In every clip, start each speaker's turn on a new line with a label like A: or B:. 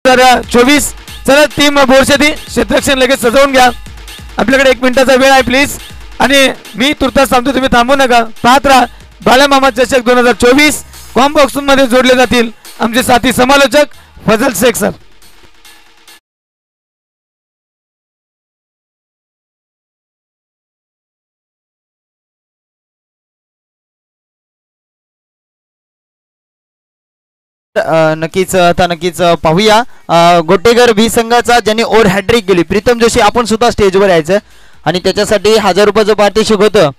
A: 2024. चला टीम बोरशेती क्षेत्ररक्षण लगेच सजवून घ्या. आपल्याकडे 1 मिनिटाचा वेळ आहे प्लीज. आणि मी तुर्तास सांगतो तुम्ही थांबू नका. पाहत राहा बाला मामा चषक 2024. कॉम्बो बॉक्स मध्ये जोडले जातील आमचे साथी समालोचक फजल शेख सर.
B: नक्कीच आता नक्कीच पाहूया. गोटेगर व्ही संघाचा ज्यांनी ओव्हर हॅट्रिक केली प्रीतम जोशी आपण सुद्धा स्टेजवर यायचं आणि त्याच्यासाठी 1000 रुपयाचं पारितोषिक होतं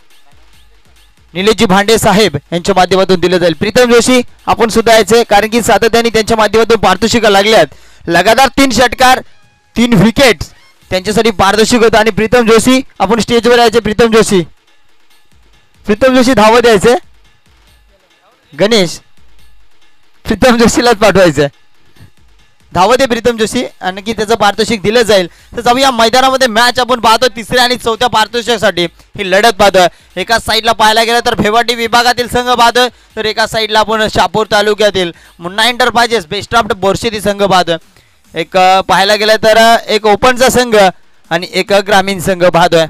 B: निलेशजी भांडे साहेब यांच्या माध्यमातून दिलं जाईल. प्रीतम जोशी आपण सुद्धा यायचे कारण की सातत्याने त्यांच्या माध्यमातून पारितोषिका लागल्यात. लगातार 3 षटकार 3 विकेट त्यांच्यासाठी पारितोषिक होतं आणि प्रीतम जोशी आपण स्टेजवर यायचे. प्रीतम जोशी धावत यायचे. गणेश प्रीतम जोशीलाच पाठवायचं. धावत आहे प्रीतम जोशी आणि की त्याचं पारितोषिक दिलं जाईल. तर जाऊया मैदानामध्ये मॅच आपण पाहतो 3ऱ्या आणि 4थ्या पारितोषिकासाठी ही लढत पाहतोय. एका साईडला पाहायला गेलं तर फेवाटी विभागातील संघ पाहतोय तर एका साईडला आपण शहापूर तालुक्यातील मुन्ना एंटरप्राइजेस बेस्ट ऑफ बोरशेती संघ पाहतोय. एक पाहायला गेलं तर एक ओपनचा संघ आणि एक ग्रामीण संघ पाहतोय.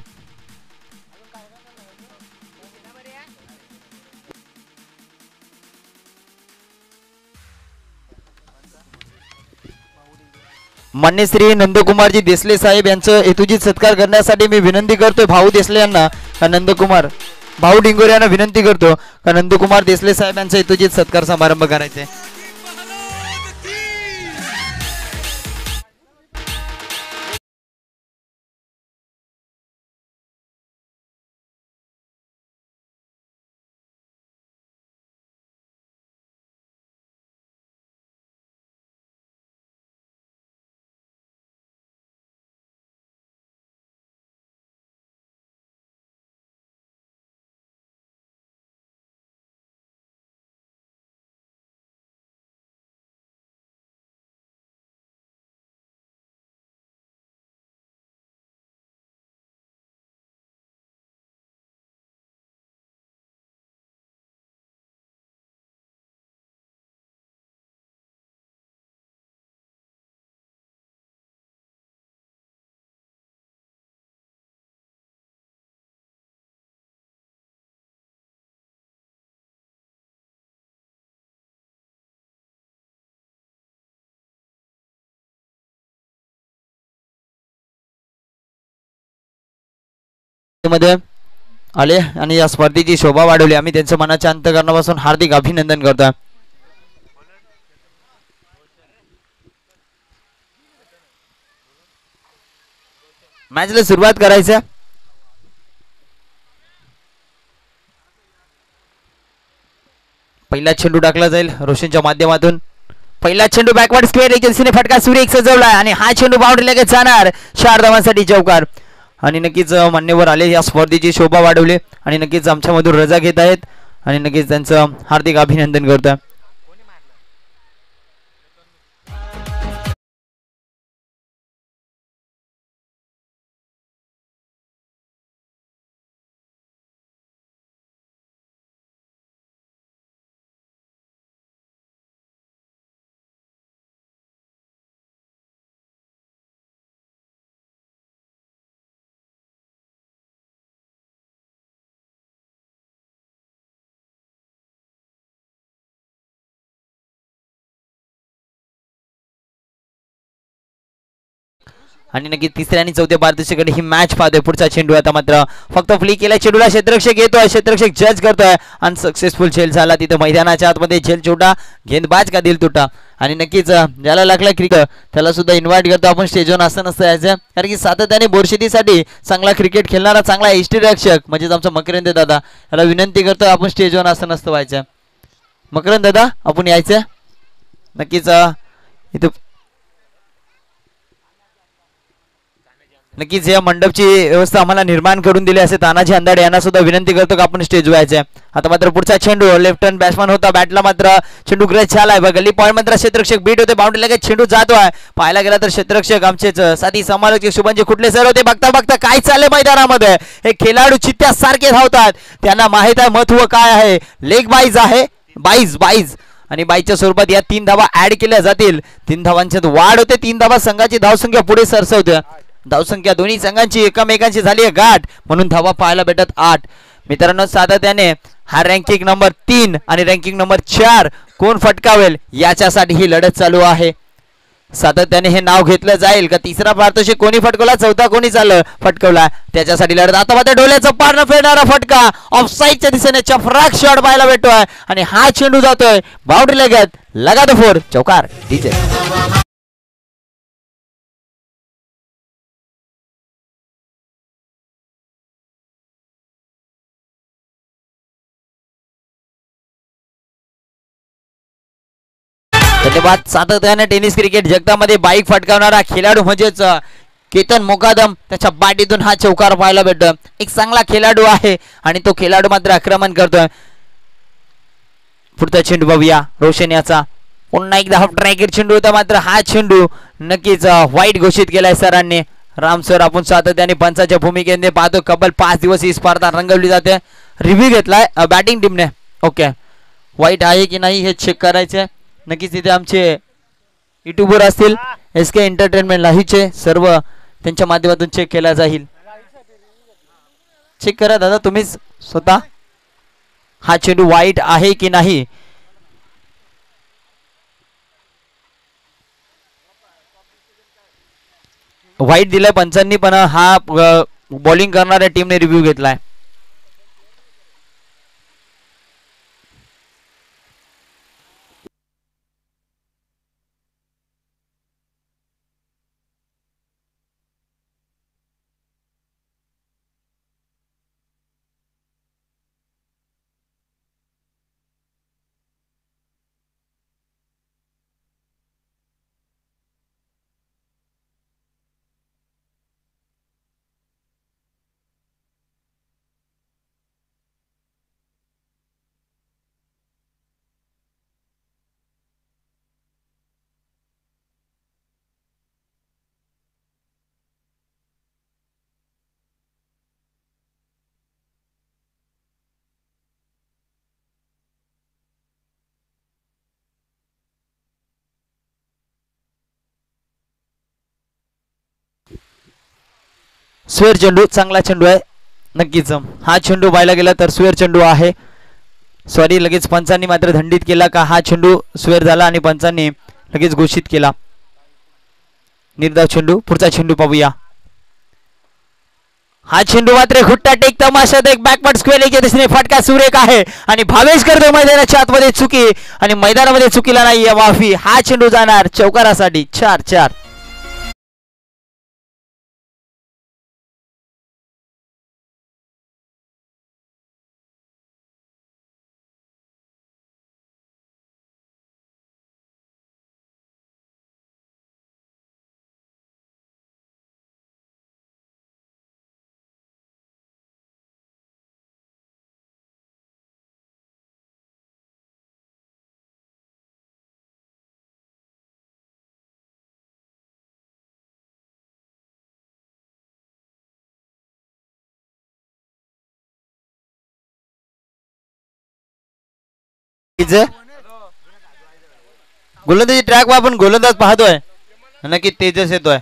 B: मान्य श्री नंदकुमारजी देसले साहेब यांचं हेतुजीत सत्कार करण्यासाठी मी विनंती करतोय भाऊ देसले यांना. नंदकुमार भाऊ डिंगोरे यांना विनंती करतो का नंदकुमार देसले साहेब यांचा हेतुजीत सत्कार समारंभ करायचा आहे. मध्ये आले आणि या स्पर्धेची शोभा वाढवली. आम्ही त्यांचं मनाच्या अंतःकरणापासून हार्दिक अभिनंदन करतोय. मॅचला सुरुवात करायचं. पहिला चेंडू टाकला जाईल रोशनच्या माध्यमातून. पहिला चेंडू बॅकवर्ड स्क्वेअर एजन्सीने फटका सुरेख सजवलाय आणि हा चेंडू बाउंड्री लगेच जाणार 4 धावांसाठी चौकार. आणि नक्कीच मान्यवर आले या स्पर्धेची शोभा वाढवली आणि नक्कीच आमच्यामधून रजा घेत आहेत आणि नक्कीच त्यांचं हार्दिक अभिनंदन करतोय. आणि नक्की 3ऱ्या आणि 4थ्या पारितोषिकाकडे ही मॅच पाहतोय. पुढचा चेंडू आता मात्र फक्त फ्लिक केला चेंडूला क्षेत्ररक्षक येतोय. क्षेत्ररक्षक जज करतोय आणि सक्सेसफुल झेल झाला तिथे मैदानाच्या आतमध्ये. झेल छोटा गेंदबाज का दिल तुटा. आणि नक्कीच ज्याला लागला क्रिकेट त्याला सुद्धा इन्व्हाइट करतो आपण स्टेजवर असं नसतं यायचं कारण की सातत्याने बोरशेतीसाठी चांगला क्रिकेट खेळणारा चांगला यष्टीरक्षक म्हणजेच आमचा मकरंद दादा याला विनंती करतो आपण स्टेजवर असं नसतं व्हायचं. मकरंद दादा आपण यायचं नक्कीच. इथं नक्कीच या मंडपची व्यवस्था आम्हाला निर्माण करून दिली असे तानाजी अंदाडे यांना सुद्धा विनंती करतो की आपण स्टेज व्हायचे. आता मात्र पुढचा चेंडू लेफ्ट हँड बॅट्समन होता बॅटला मात्र चेंडू ग्रॅच झालाय. गल्ली पॉईंट मात्र क्षेत्ररक्षक बीट होते बाउंड्री लगेच चेंडू जातोय. पाहायला गेला तर क्षेत्ररक्षक आमचेच साथी समालोचक शुभंजी कुठले सर होते. बघता बघता काय चाललंय मैदानामध्ये. हे खेळाडू चित्त्यासारखे धावतात त्यांना माहित आहे महत्व काय आहे. लेग बाईज आहे बाईज आणि बाईच्या स्वरूपात या 3 धावा ऍड केल्या जातील. 3 धावांच्यात वाढ होते. 3 धावा संघाची धावसंख्या पुढे सरसवते. धावसंख्या दोन्ही संघांची एकमेकांची झाली आहे गाठ, म्हणून धावा पाहायला भेटत 8. मित्रांनो सातत्याने हा रँकिंग नंबर 3 आणि रँकिंग नंबर 4 कोण फटकावेल याच्यासाठी ही लढत चालू आहे. सातत्याने हे नाव घेतलं जाईल का तिसरा पारितोषिक कोणी फटकवला, चौथा कोणी फटकवला त्याच्यासाठी लढत. आता मात्र डोल्याचं पार न फेडणारा फटका ऑफसाईडच्या दिशेने चफराक शॉट पाहायला भेटतोय आणि हा चेंडू जातोय बाउंड्री लगत. लगा तो 4 चौकार डीजे. धन्यवाद. सातत्याने टेनिस क्रिकेट जगतामध्ये बाईक फटकावणारा खेळाडू म्हणजेच केतन मोकादम, त्याच्या बाटीतून हा चौकार पाहायला भेटतो. एक चांगला खेळाडू आहे आणि तो खेळाडू मात्र आक्रमण करतोय. पुढचा चेंडू बघूया रोशन याचा. पुन्हा एकदा हाफ ट्रॅकेट चेंडू होता, मात्र हा चेंडू नक्कीच वाईट घोषित केलाय सरांनी. राम सर आपण सातत्याने पंचाच्या भूमिकेने पाहतो. कबल 5 दिवस ही स्पर्धा रंगवली जाते. रिव्ह्यू घेतलाय बॅटिंग टीमने. ओके, वाईट आहे की नाही हे चेक करायचंय. नक्कीच तिथे आमचे युट्यूबर असतील SK एंटरटेनमेंट लाहीचे सर्व त्यांच्या माध्यमातून चेक केला जाईल. चेक करा दादा तुम्हीच स्वतः. हा चेंडू वाईट आहे की नाही वाईट दिलाय पंचांनी, पण हा बॉलिंग करणाऱ्या टीमने रिव्ह्यू घेतलाय. स्वेअर चेंडू चांगला चेंडू आहे. नक्कीच हा चेंडू पाहायला गेला तर स्वेअर चेंडू आहे. सॉरी, लगेच पंचांनी मात्र दंडित केला का हा चेंडू स्वेअर झाला आणि पंचांनी लगेच घोषित केला. निर्धाव चेंडू. पुढचा चेंडू पाहूया. हा चेंडू मात्र घुट्टा टेक तमाशात एक बॅकवर्ड स्क्वेअरच्या दिशेने फटका सुरेख आहे आणि भावेश करतो मैदानाच्या आतमध्ये चुकी आणि मैदानामध्ये चुकीला नाही माफी. हा चेंडू जाणार चौकारासाठी. 4-4. गोलंदाजी ट्रॅक वर आपण गोलंदाज पाहतोय. नक्की तेजस येतोय.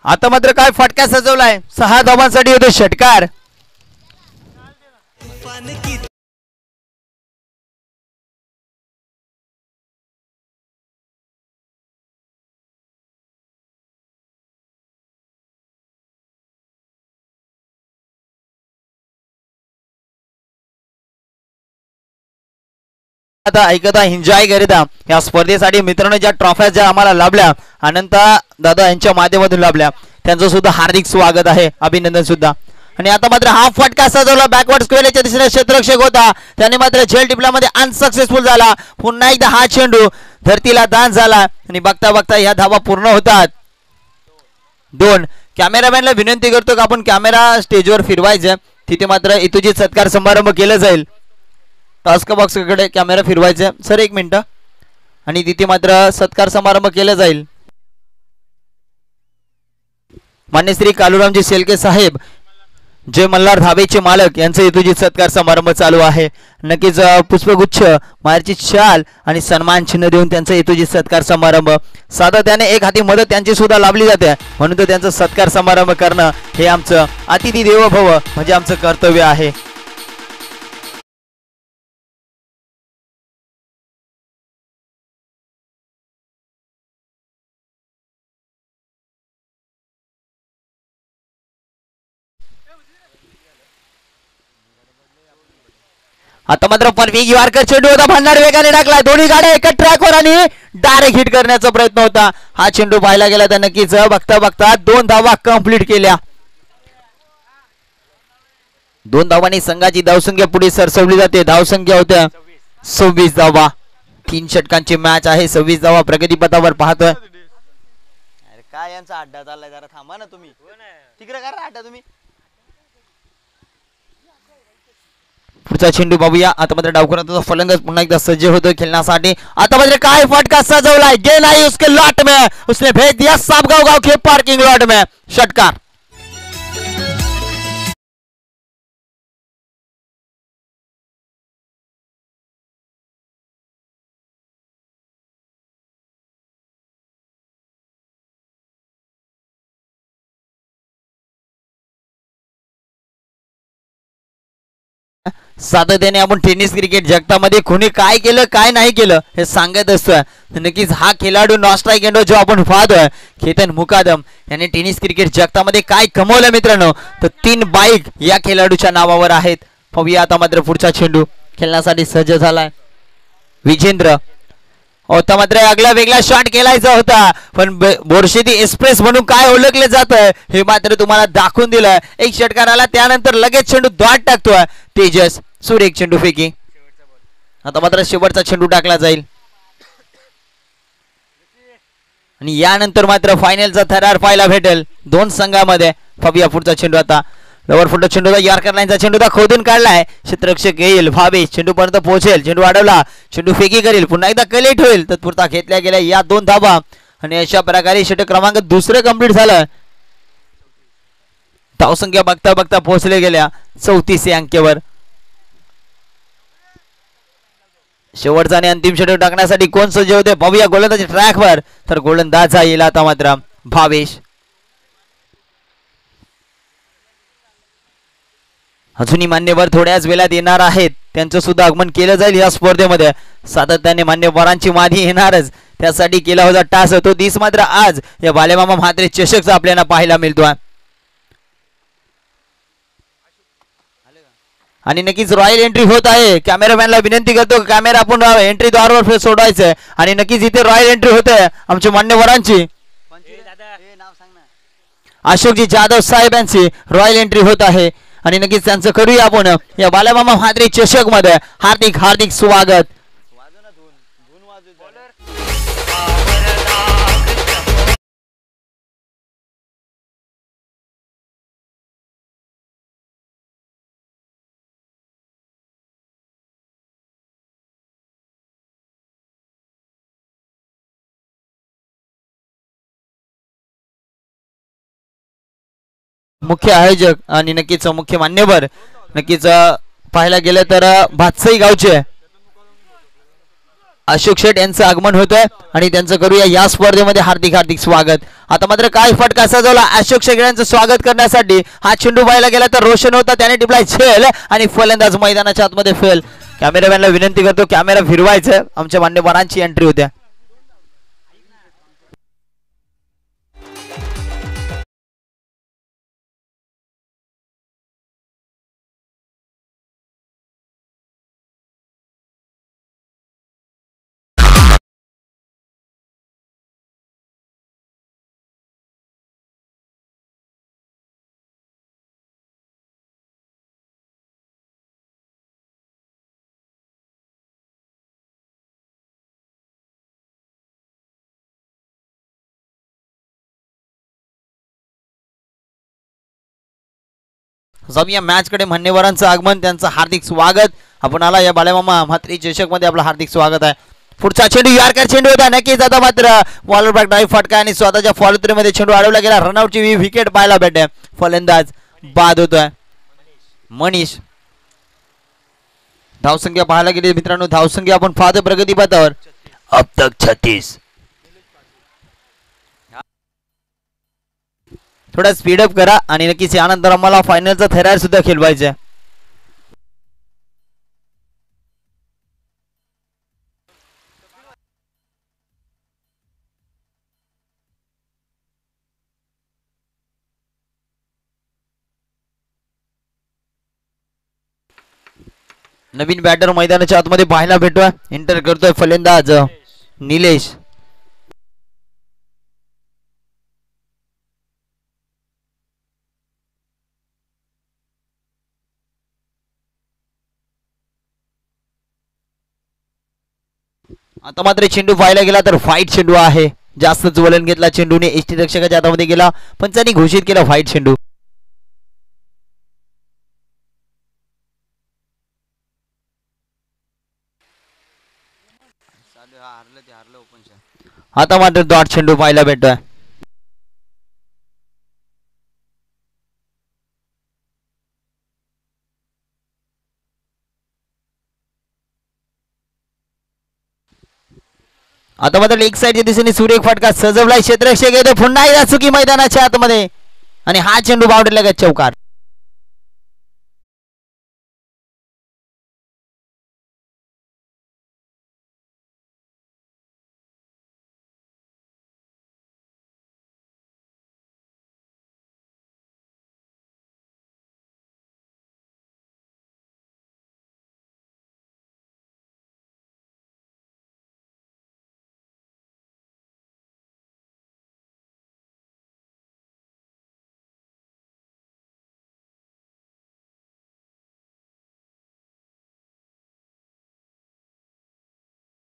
B: आता मात्र काय फटका सजवलाय. 6 धावांसाठी होते षटकार. आता ऐकता एन्जॉय करीता या स्पर्धेसाठी मित्रांनो ज्या ट्रॉफ्या ज्या आम्हाला लाभल्या अनंत दादा यांच्या माध्यमातून लाभल्या त्यांचं सुद्धा हार्दिक स्वागत आहे, अभिनंदन सुद्धा. आणि आता मात्र हा फटका सजवला बॅकवर्ड स्क्वेअरच्या दिशेने क्षेत्ररक्षक होता त्याने मात्र झेल टिपल्यामध्ये अनसक्सेसफुल झाला. पुन्हा एकदा हा चेंडू धरतीला दान झाला आणि बघता बघता या धावा पूर्ण होतात. 2 कॅमेरामॅनला विनंती करतो की आपण कॅमेरा स्टेजवर फिरवायचा, तिथे मात्र इतुजीत सत्कार समारंभ केला जाईल. टास्क बॉक्सकडे कॅमेरा फिरवायचा सर, 1 मिनिट. आणि तिथे मात्र सत्कार समारंभ केला जाईल. मान्य श्री कालूरामजी शेलके साहेब, जय मल्हार धाबेचे मालक, यांचा इतुजीत सत्कार समारंभ चालू आहे. नक्कीच पुष्पगुच्छ, मारची शाल आणि सन्मान चिन्ह देऊन त्यांचा इतुजीत सत्कार समारंभ सातत्याने एक हाती मदत त्यांची सुद्धा लाभली जाते, म्हणून तर त्यांचा सत्कार समारंभ करणं हे आमचं अतिथी देवो भव म्हणजे आमचं कर्तव्य आहे. आता मात्र परवेगी वारकर चेंडू होता, भंडार वेगाने टाकला, दोन्ही गाड्या एका ट्रॅकवर आणि डायरेक्ट हिट करण्याचा प्रयत्न होता. हा चेंडू पाहायला गेला तर नक्कीच बघता बघता 2 धावा कंप्लीट केल्या. 2 धावांनी संघाची धावसंख्या पुढे सरसवली जाते. धावसंख्या होत्या 26 धावा. 3 षटकांची मॅच आहे. 26 धावा प्रगतीपथावर पाहतोय. काय यांचा अड्डा चाललाय, जरा थांबा ना तुम्ही, तिकडे करा अड्डा तुम्ही. पुढचा चेंडू बघूया. आता मात्र डावखुराचा फलंदाज पुन्हा एकदा सज्ज होतो खेळण्यासाठी. आता मात्र काय फटका सजवलाय, गेंद आई उसके लॉट में, उसने भेज दिया साबगांव गांव के पार्किंग लॉट में. षटकार. सातत्याने आपण टेनिस क्रिकेट जगतामध्ये कोणी काय केलं काय नाही केलं हे सांगत असतोय. नक्कीच हा खेळाडू नॉस्ट्राईक एंडो जो आपण पाहतोय केतन मुकादम याने टेनिस क्रिकेट जगतामध्ये काय कमवलं मित्रांनो, तर 3 बाईक या खेळाडूच्या नावावर आहेत. पाहूया आता मात्र पुढचा चेंडू खेळण्यासाठी सज्ज झालाय विजेंद्र. होता मात्र अगला वेगळा शॉट केलायचा होता, पण बोरशेती एक्सप्रेस म्हणून काय ओळखले जात हे मात्र तुम्हाला दाखवून दिलं. एक षटकार आला, त्यानंतर लगेच चेंडू द्वाट टाकतोय तेजस. सुरेख चेंडू फेकी. आता मात्र शेवटचा चेंडू टाकला जाईल आणि यानंतर मात्र फायनलचा थरार पाहायला भेटेल 2 संघामध्ये. पाहूया पुढचा चेंडू. आता लवर फुट चेंडू यॉर्कर लाईनचा चेंडू खोदून काढलाय. क्षेत्ररक्षक येईल भावेश, चेंडू पर्यंत पोहोचेल, चेंडू अडवला, चेंडू फेकी करेल, पुन्हा एकदा कलेक्ट होईल, तत्पुरता घेतल्या गेल्या या 2 धावा आणि अशा प्रकारे षटक क्रमांक 2 कंप्लीट झालं. धावसंख्या बघता बघता पोहोचले गेल्या 34 या अंकेवर. शेवटचा आणि अंतिम षटक टाकण्यासाठी कोण सज्ज होते पाहूया गोलंदाजी ट्रॅकवर, तर गोलंदाज येईल आता मात्र भावेश. अजूनही मान्यवर थोड्याच वेळात येणार आहेत, त्यांचं सुद्धा आगमन केलं जाईल या स्पर्धेमध्ये. सातत्याने मान्यवरांची मादी येणारच, त्यासाठी केला होता टास तो दिस मात्र आज या बालेमामा म्हात्रे चषकचा आपल्याला पाहायला मिळतोय. आणि नक्कीच रॉयल एंट्री होत आहे. कॅमेरामॅनला विनंती करतो कॅमेरा आपण एंट्री द्वारावर सोडवायचंय आणि नक्कीच इथे रॉयल एंट्री होते आमच्या मान्यवरांची. अशोकजी जाधव साहेबांची रॉयल एंट्री होत आहे आणि नक्कीच त्यांचं करूया आपण या बालेमामा म्हात्रे चषक मध्ये हार्दिक हार्दिक स्वागत. मुख्य आयोजक आणि नक्कीच मुख्य मान्यवर नक्कीच पाहायला गेलं तर भातसई गावचे अशोक शेठ यांचं आगमन होतंय आणि त्यांचं करूया या स्पर्धेमध्ये हार्दिक हार्दिक स्वागत. आता मात्र काय फटका सजवला अशोक शेठ यांचं स्वागत करण्यासाठी. हा चेंडू पाहायला गेला तर रोशन होता, त्याने टिपलाय झेल आणि फलंदाज मैदानाच्या आतमध्ये फेल. कॅमेरामॅनला विनंती करतो कॅमेरा फिरवायचं, आमच्या मान्यवरांची एंट्री होत्या. जाऊया मॅच कडे. मान्यवरांचं आगमन, त्यांचं हार्दिक स्वागत. आपण आला या बालेमामा म्हात्रे चषक मध्ये, आपलं हार्दिक स्वागत आहे. पुढचा चेंडू यारकर चेंडू होता, नक्कीच आता मात्र बॉलर बॅक ड्राईव्ह फटका आणि स्वतःच्या फॉलोथ्रीमध्ये चेंडू अडवला गेला. रनआउटची विकेट पाहायला भेटते. फलंदाज बाद होतोय मनीष. धावसंख्या पाहायला गेली मित्रांनो, धावसंख्या आपण पाहतो प्रगती पथावर अब तक 36. थोडा स्पीडअप करा आणि नक्कीच यानंतर आम्हाला फायनलचा थरार सुद्धा खेळवायचा आहे. नवीन बॅटर मैदानाच्या आतमध्ये पाहायला भेटतोय. एंटर करतोय फलंदाज निलेश. आता मात्र चेंडू पाहायला गेला तर फाईट चेंडू आहे. जास्तच वलन घेतला चेंडूने, एसटी रक्षकाच्या हातामध्ये गेला. पंचांनी घोषित केला फाईट चेंडू. आता मात्र डॉट चेंडू पाहायला भेटतोय. आता मात्र लेग साईडच्या दिशेने सुरेख फटका सजवलाय. क्षेत्ररक्षक येतो पुन्हा एकदा चुकी मैदानाच्या आतमध्ये आणि हा चेंडू बाउंड्रीला लगत चौकार.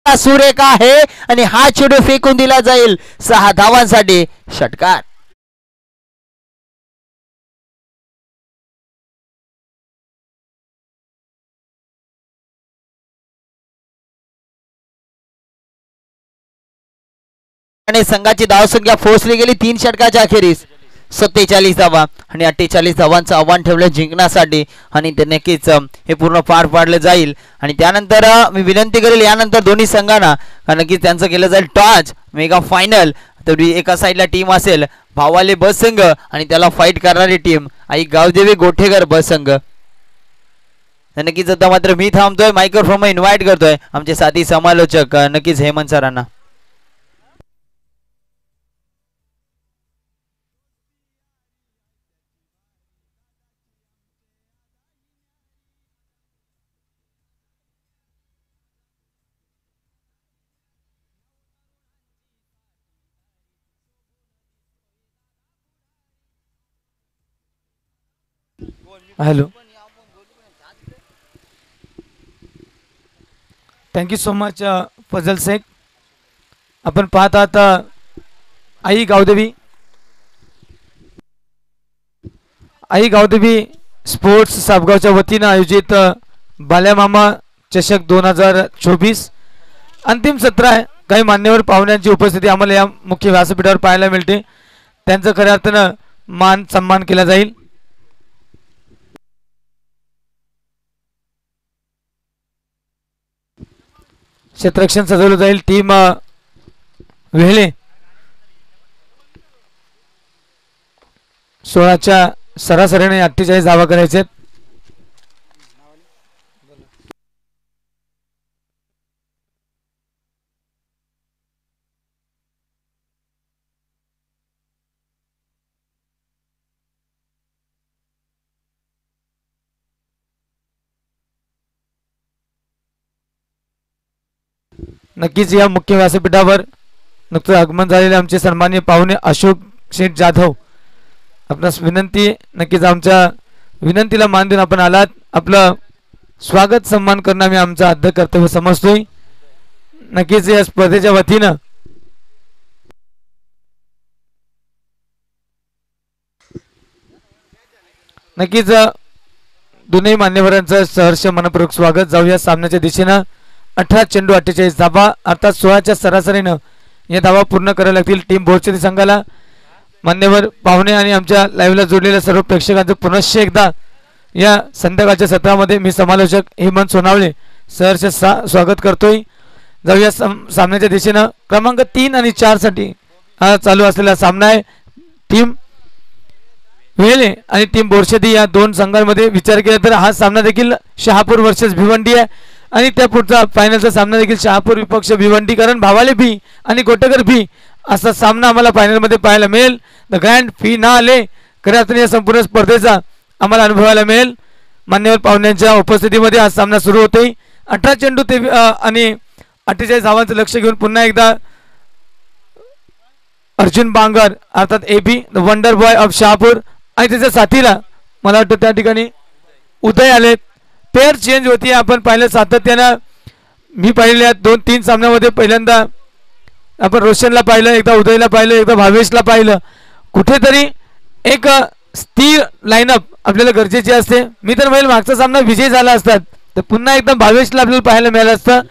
B: सुरेख आहे आणि हा चेंडू फेकून दिला जाईल. 6 धावांसाठी षटकार. आणि संघाची धावसंख्या पोहोचली गेली 3 षटकाच्या अखेरीस. 47 धावा आणि 48 धावांचं आव्हान ठेवलं जिंकण्यासाठी आणि ते नक्कीच हे पूर्ण पार पाडलं जाईल. आणि त्यानंतर मी विनंती करेल यानंतर दोन्ही संघांना नक्कीच त्यांचं केलं जाईल टॉस मेगा फायनल. तर एका साईडला टीम असेल भावाले ब संघ आणि त्याला फाईट करणारी टीम आई गावदेवी गोठेकर ब संघ. नक्कीच आता मात्र मी थांबतोय, मायक्रोफोन इन्व्हाइट करतोय आमचे साथी समालोचक नक्कीच हेमंत सरांना.
A: Hello, thank you so much Fazal Shaikh. आपण पाहत आहात आई गावदेवी स्पोर्ट्स साबगावच्या वतीनं आयोजित बाल्यामामा चषक 2024 अंतिम सत्र आहे. काही मान्यवर पाहुण्यांची उपस्थिती आम्हाला या मुख्य व्यासपीठावर पाहायला मिळते. त्यांचं खऱ्या अर्थानं मान सन्मान केला जाईल. क्षेत्ररक्षण सजवलं जाईल. टीम वेहले 16च्या सरासरीने 48 धावा करायचे. नक्कीच या मुख्य व्यासपीठावर नुकतं आगमन झालेले आमचे सन्माननीय पाहुणे अशोक शेठ जाधव, आपणास विनंती, नक्कीच आमच्या विनंतीला मान देऊन आपण आलात. आपलं स्वागत सन्मान करणं आम्ही आमचं आद्य कर्तव्य समजतोय. नक्कीच या स्पर्धेच्या वतीनं नक्कीच दोन्ही मान्यवरांचं सहर्ष मनपूर्वक स्वागत. जाऊया सामन्याच्या दिशेनं. 18 चेंडू 48 धावा, अर्थात 16च्या सरासरीनं या धावा पूर्ण कराव्या लागतील टीम बोरशेती संघाला. मान्यवर पाहुणे आणि आमच्या लाईव्हला जोडलेल्या सर्व प्रेक्षकांचं पुनश्च एकदा या संध्याकाळच्या सत्रामध्ये मी समालोचक हेमंत सोनावळे सहर्ष स्वागत करतोय. जाऊया सामन्याच्या दिशेनं. क्रमांक 3 आणि 4 साठी हा चालू असलेला सामना आहे. टीम वेले आणि टीम बोरशेती या दोन संघांमध्ये विचार केला तर हा सामना देखील शहापूर वर्सेस भिवंडी आहे आणि त्या पुढचा फायनलचा सामना देखील शहापूर विपक्ष भिवंडी, कारण भावाले भी आणि गोटेकर भी असा सामना आम्हाला फायनलमध्ये पाहायला मिळेल. द ग्रँड फिनाले खऱ्या अर्थाने या संपूर्ण स्पर्धेचा आम्हाला अनुभवायला मिळेल. मान्यवर पाहुण्यांच्या उपस्थितीमध्ये हा सामना सुरू होतोय. 18 चेंडू ते आणि 48 धावांचं लक्ष घेऊन पुन्हा एकदा अर्जुन बांगर अर्थात AB the wonder boy of Shahapur आणि त्याच्या साथीला मला वाटतं त्या ठिकाणी उदय आले. पेअर चेंज होती आपण पाहिलं सातत्यानं. मी पाहिलेल्या 2-3 सामन्यामध्ये पहिल्यांदा आपण रोशनला पाहिलं, एकदा उदयला पाहिलं, एकदा भावेशला पाहिलं. कुठेतरी एक स्थिर लाईनअप आपल्याला गरजेची असते. मी तर म्हणेल मागचा सामना विजय झाला असतात तर पुन्हा एकदा भावेशला आपल्याला पाहायला मिळालं असतं,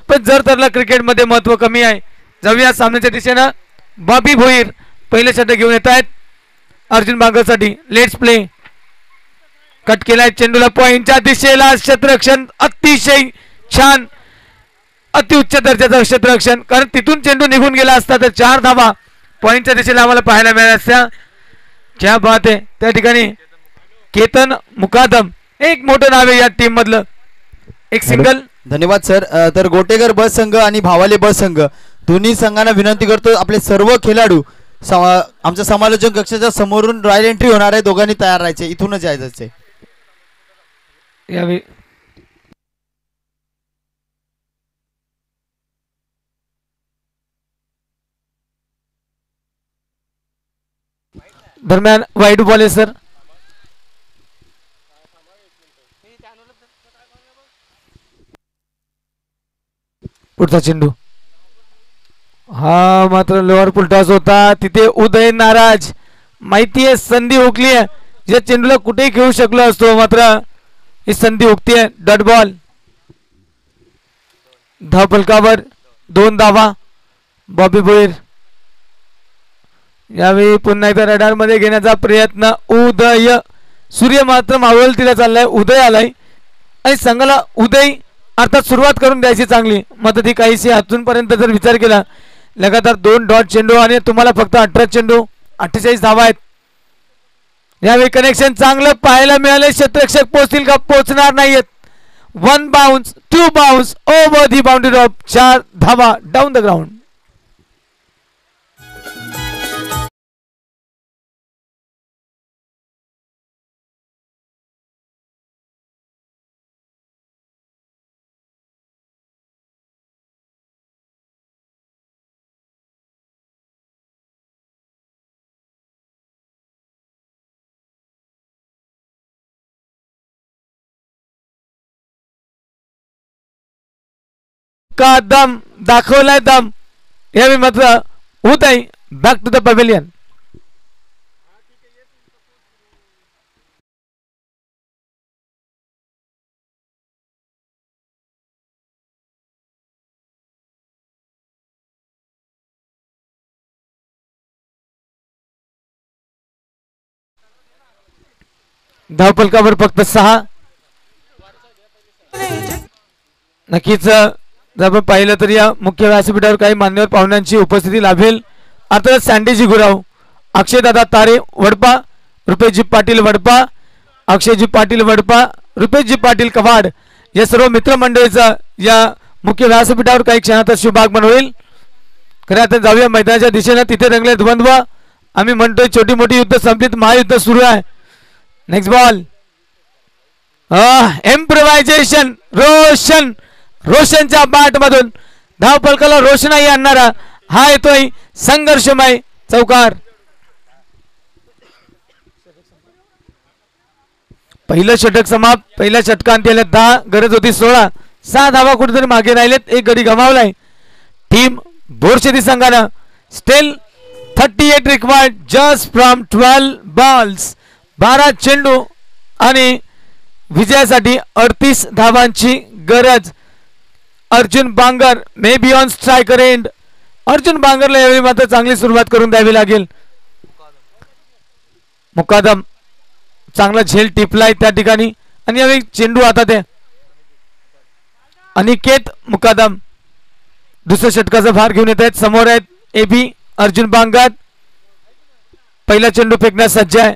A: पण जर तरला क्रिकेटमध्ये महत्त्व कमी आहे. जाऊया सामन्याच्या दिशेनं. बॉबी भोईर पहिले षटक घेऊन येत आहेत अर्जुन बांगरसाठी. Let's play. कट केलाय चेंडूला पॉइंटच्या दिशेला. क्षेत्ररक्षण अतिशय छान, अतिउच्च दर्जाचं क्षेत्ररक्षण, कारण तिथून चेंडू निघून गेला असता तर 4 धावा पॉइंटच्या दिशेला आम्हाला पाहायला मिळाल्या असत्या. क्या बात आहे. त्या ठिकाणी केतन मुकादम एक मोठं नाव आहे या टीम मधलं. एक सिंगल.
C: धन्यवाद सर. तर गोटेकर बस संघ आणि भावाले बस संघ दोन्ही संघांना विनंती करतो आपले सर्व खेळाडू आमच्या समालोचन कक्षाच्या समोरून रॉयल एंट्री होणार आहे. दोघांनी तयार राहायचे, इथूनच यायचं.
A: यावेळी दरम्यान वाईट बॉल आहे सर. पुढचा चेंडू हा मात्र लोअर पुल टॉस होता. तिथे उदय नाराज. माहिती आहे संधी हुकली आहे, या चेंडूला कुठेही खेळू शकलो असतो, मात्र ही संधी हुकतीये. Dot ball. धाव फलकावर 2 धावा. बॉबी भोईर यावेळी पुन्हा एकदा रडार मध्ये घेण्याचा प्रयत्न. उदय. सूर्य मात्र मावळतीला चाललाय. उदय आलाय आणि संघाला उदय अर्थात सुरुवात करून द्यायची चांगली, मात्र ती काहीशी अजूनपर्यंत जर विचार केला लगातार 2 डॉट चेंडू आणि तुम्हाला फक्त 18 चेंडू 48 धावा आहेत. यावेळी कनेक्शन चांगलं पाहायला मिळाले. क्षेत्ररक्षक पोहोचतील का? पोहोचणार नाहीयेत. 1 bounce 2 bounce over the boundary of 4 धावा डाऊन द ग्राउंड. का दम दाखवलाय दम. यावेळी मात्र उदय बॅक टू द पॅव्हिलियन. धावफलकावर फक्त 6. नक्कीच जर आपण पाहिलं तर या मुख्य व्यासपीठावर काही मान्यवर पाहुण्यांची उपस्थिती लाभेल. अर्थात सँडीजी गुराव, अक्षयदादा तारे वडपा, रुपेशजी पाटील वडपा, अक्षयजी पाटील वडपा, रुपेशजी पाटील कवाड या सर्व मित्रमंडळीचा या मुख्य व्यासपीठावर काही क्षणातच शुभागमन होईल. खऱ्या आता जाऊया मैदानाच्या दिशेने. तिथे रंगले द्वंद्व. आम्ही म्हणतोय छोटी मोठी युद्ध संपलीत, महायुद्ध सुरू आहे. Next ball. इम्प्रोव्हायझेशन. रोशनच्या बॅट मधून धाव फलकाला रोषणाई आणणारा हा येतोय संघर्षमय चौकार. पहिलं षटक समाप्त. पहिल्या षटकांत 10, गरज होती 16. 6 धावा कुठेतरी मागे राहिलेत. एक गडी गमावलाय टीम बोरशेती संघानं. Still 38 required just from 12 balls. 12 चेंडू आणि विजयासाठी 38 धावांची गरज. Arjun Bangar may be on striker end. Arjun बांगरला यावेळी मात्र चांगली सुरुवात करून द्यावी लागेल. मुकादम चांगला झेल टिपलाय त्या ठिकाणी आणि यावेळी चेंडू हातात आहे. अनिकेत मुकादम दुसऱ्या षटकाचा भार घेऊन येत आहेत. समोर आहेत एबी अर्जुन बांगर. पहिला चेंडू फेकण्यास सज्ज आहे.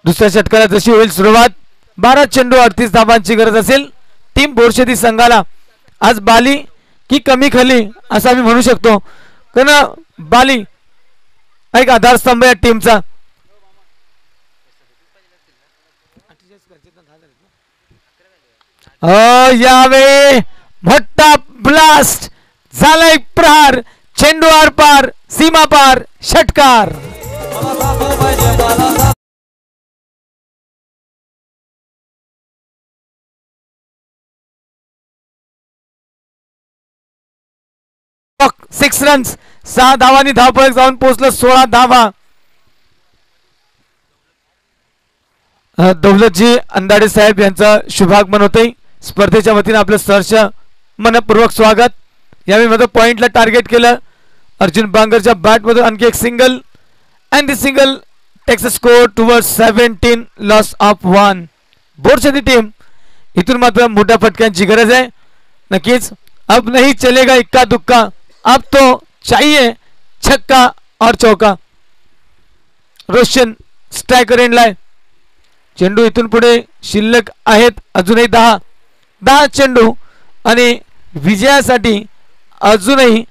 A: दुसऱ्या षटकाला जशी होईल सुरुवात. 12 चेंडू 38 धावांची गरज असेल टीम बोरशेती संघाला. आज बाली की कमी खाली असं आम्ही म्हणू शकतो, कारण बाली एक आधारस्तंभ या टीमचा. यावेळी मोठा ब्लास्ट झालाय. प्रहार चेंडू आरपार सीमा पार षटकार. सिक्स रन्स 6 धावांनी धावफलक जाऊन पोहोचलं 16 धावा. दौलतजी अंदाडे साहेब यांचा शुभागमन होते. स्पर्धेच्या वतीने आपलं सहर्ष मनपूर्वक स्वागत. यावेळी मध्ये पॉइंटला टार्गेट केलं. अर्जुन बांगरच्या बॅट मधून आणखी एक single and the single takes score towards 17 loss of 1. Borsheti team इथून मात्र मोठ्या फटक्यांची गरज आहे. नक्कीच अब नहीं चलेगा इक्का दुक्का, अब तो चाहिए छक्का और चौका. रोशन स्ट्रायकर एंडलाय. चेंडू इथून पुढे शिल्लक आहेत अजूनही 10 चेंडू आणि विजयासाठी अजूनही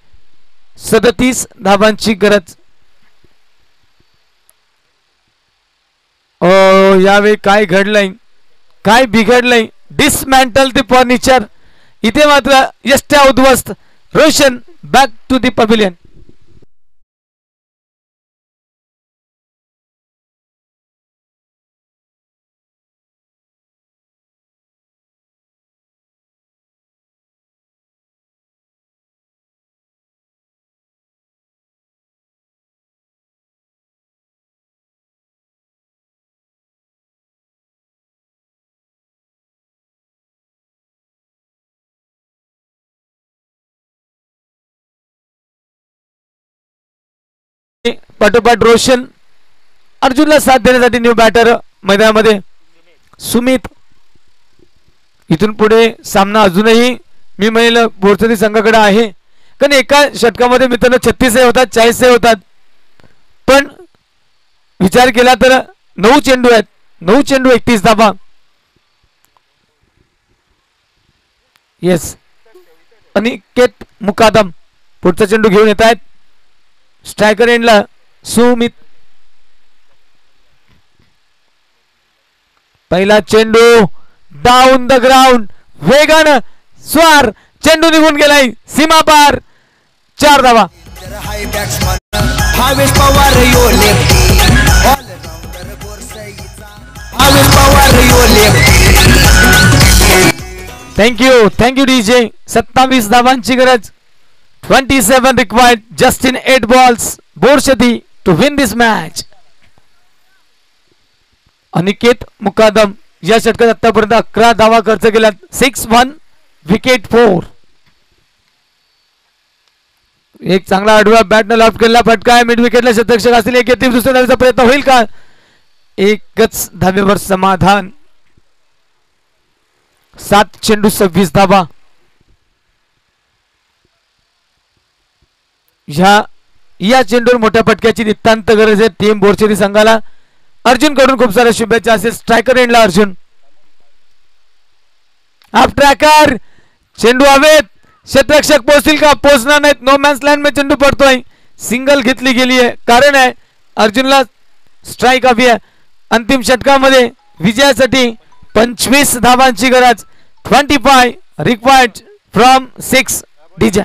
A: 37 धावांची गरज. यावेळी काय घडलंय, काय बिघडलंय. डिसमॅन्टल द फर्निचर. इथे मात्र यष्ट्या उद्ध्वस्त. Roshan back to the pavilion. पाठोपाठ रोशन. अर्जुनला साथ देण्यासाठी न्यू बॅटर मैदानामध्ये सुमित. इथून पुढे सामना अजूनही मी म्हणेल बोरसती संघाकडे आहे, कारण एका षटकामध्ये मित्रांनो 36 होतात, 40 होतात. पण विचार केला तर 9 चेंडू आहेत. 9 चेंडू 31 धावा. येस अनिकेत मुकादम पुढचा चेंडू घेऊन येत आहेत. स्ट्रायकर एंडला सुमित. पहिला चेंडू डाऊन द ग्राउंड. वेगानं स्वार चेंडू निघून गेलाय सीमा पार. 4 धावा. Thank you DJ. 27 धावांची गरज. 27 required just in 8 balls. बोरशेती to win this match. Aniket मुकादम या षटकात आतापर्यंत 11 धावा खर्च केल्यात. 6-1 विकेट 4. एक चांगला आडवा बॅटने लॉफ्ट केलेला फटका आहे. मिड विकेटला शतरक्षक असतील. एक येतील दुसऱ्या धावेचा प्रयत्न होईल का? एकच धावेवर समाधान. 7 चेंडू 26 धावा. या चेंडूवर मोठ्या फटक्याची नितांत गरज आहे टीम बोरशेती संघाला. अर्जुन कडून खूप साऱ्या शुभेच्छा असेल. स्ट्रायकर एंडला अर्जुन. हाफ ट्रॅकर चेंडू हवेत. क्षेत्ररक्षक पोहोचतील का? पोहोचणार नाहीत. नो मॅन्स लँड मध्ये चेंडू पडतोय. सिंगल घेतली गेली आहे. कारण आहे अर्जुनला स्ट्राईक हवी आहे. अंतिम षटकामध्ये विजयासाठी 25 धावांची गरज. 25 रिक्वायर्ड फ्रॉम 6 डीजे.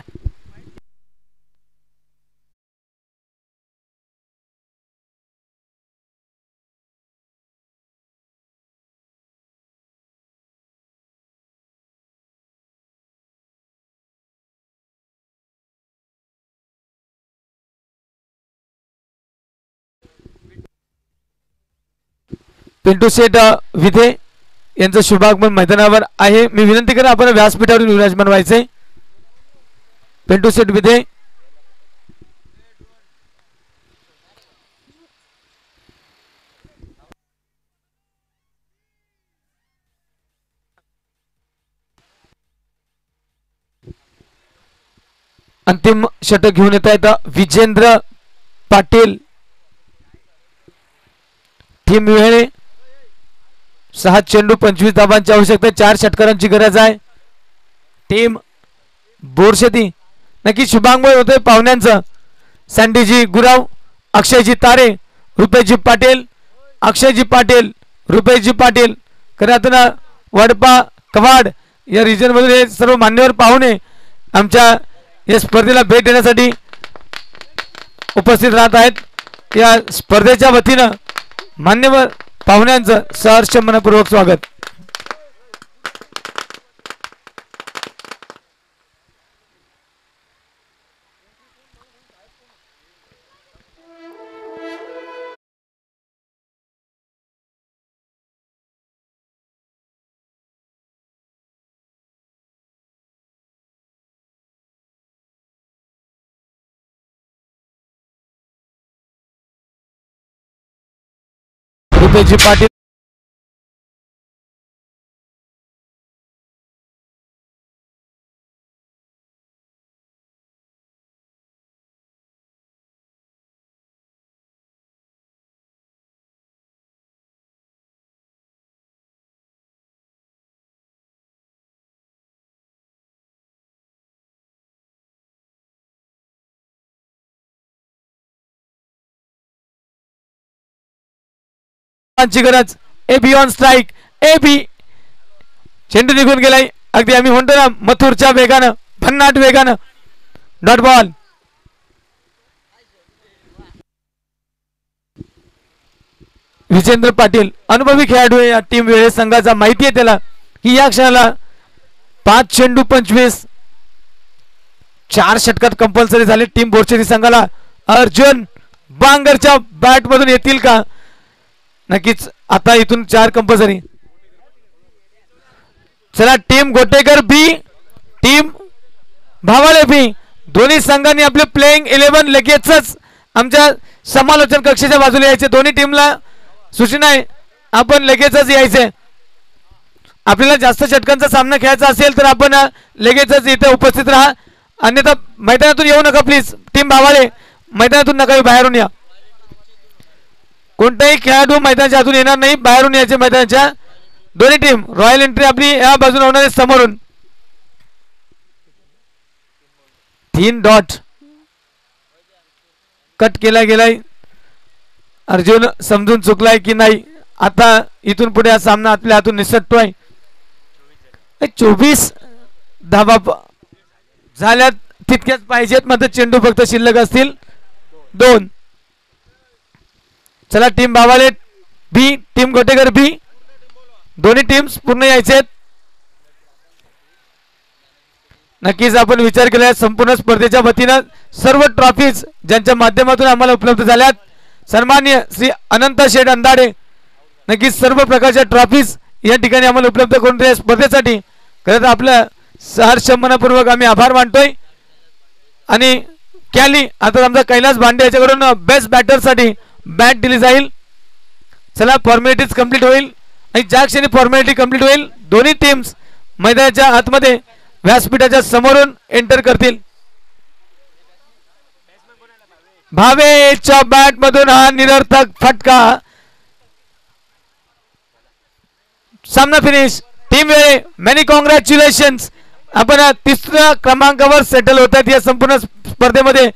A: पिंटू शेठ विधे यांचं शुभागमन मैदानावर आहे. मी विनंती करा आपण व्यासपीठावर विराजमान व्हायचे. पिंटू शेठ विधे अंतिम षटक घेऊन येत आहेत विजेंद्र पाटील टीम वेळे 6 चेंडू 25 धावांची आवश्यकता, 4 षटकारांची गरज आहे. टीम बोरशेती नक्की शुभांगमय होते पाहुण्यांचं. सँडीजी गुराव, अक्षयजी तारे, रुपेशजी पाटील, अक्षयजी पाटील, रुपेशजी पाटील, करातन वडपा कवाड या रिजन मधून हे सर्व मान्यवर पाहुणे आमच्या या स्पर्धेला भेट देण्यासाठी उपस्थित राहत आहेत. या स्पर्धेच्या वतीनं मान्यवर पाहुण्यांचं सहर्ष मनपूर्वक स्वागत. रुपेशजी पाटील ची गरज. A be on strike. A B चेंडू निघून गेलाय. अगदी आम्ही म्हणतो ना मथुरच्या वेगानं, भन्नाट वेगानं. Dot ball. विजेंद्र पाटील अनुभवी खेळाडू आहे या टीम वेळे संघाचा. माहिती आहे त्याला की या क्षणाला 5 चेंडू 25 4 षटकात कंपल्सरी झाले. टीम बोरशेती संघाला अर्जुन बांगरच्या बॅट मधून येतील का? नक्कीच आता इथून 4 कंपल्सरी. चला टीम गोटेकर बी, टीम भावाले बी, दोन्ही संघांनी आपले प्लेइंग 11 लगेचच आमच्या समालोचन कक्षाच्या बाजूला यायचे. दोन्ही टीमला सूचना आहे आपण लगेचच यायचे. आपल्याला जास्त षटकांचा सामना खेळायचा असेल तर आपण लगेचच इथे उपस्थित राहा, अन्यथा मैदानातून येऊ नका प्लीज. टीम भावाले मैदानातून नका, बाहेरून या. कोणताही खेळाडू मैदानाच्या आतून येणार नाही, बाहेरून यायचे मैदानाच्या. दोन्ही टीम रॉयल एंट्री आपली या बाजूने होणार आहे समोरून. 3 डॉट कट केला गेलाय. अर्जुन समजून चुकलाय की नाही. आता इथून पुढे हा सामना आपल्या हातून निसटतोय. 24 धावा झाल्यात तितक्याच पाहिजेत, मात्र चेंडू फक्त शिल्लक असतील 2. चला टीम बावाले बी, टीम गोटेकर बी, दोन्ही टीम्स पूर्ण यायचे. नक्कीच आपण विचार केला संपूर्ण स्पर्धेच्या वतीनं सर्व ट्रॉफीज ज्यांच्या माध्यमातून आम्हाला उपलब्ध झाल्यात, सन्माननीय श्री अनंत शेठ अंधाडे नक्कीच सर्व प्रकारच्या ट्रॉफीज या ठिकाणी आम्हाला उपलब्ध करून दिल्या स्पर्धेसाठी. खरं तर आपलं सहर्ष मनपूर्वक आम्ही आभार मानतोय. आणि कॅली आता आमचा कैलास भांडे याच्याकडून बेस्ट बॅटरसाठी बॅट दिली जाईल. चला फॉर्मॅलिटीज कंप्लीट होईल आणि ज्या क्षणी फॉर्मॅलिटी कंप्लीट होईल दोन्ही टीम्स मैदानाच्या आतमध्ये व्यासपीठाच्या समोरून एंटर करतील. भावेच्या बॅट मधून हा निरर्थक फटका. सामना फिनिश. टीम वेळे मेनी कॉंग्रॅच्युलेशन्स. आपण 3ऱ्या क्रमांकावर सेटल होतात या संपूर्ण स्पर्धेमध्ये.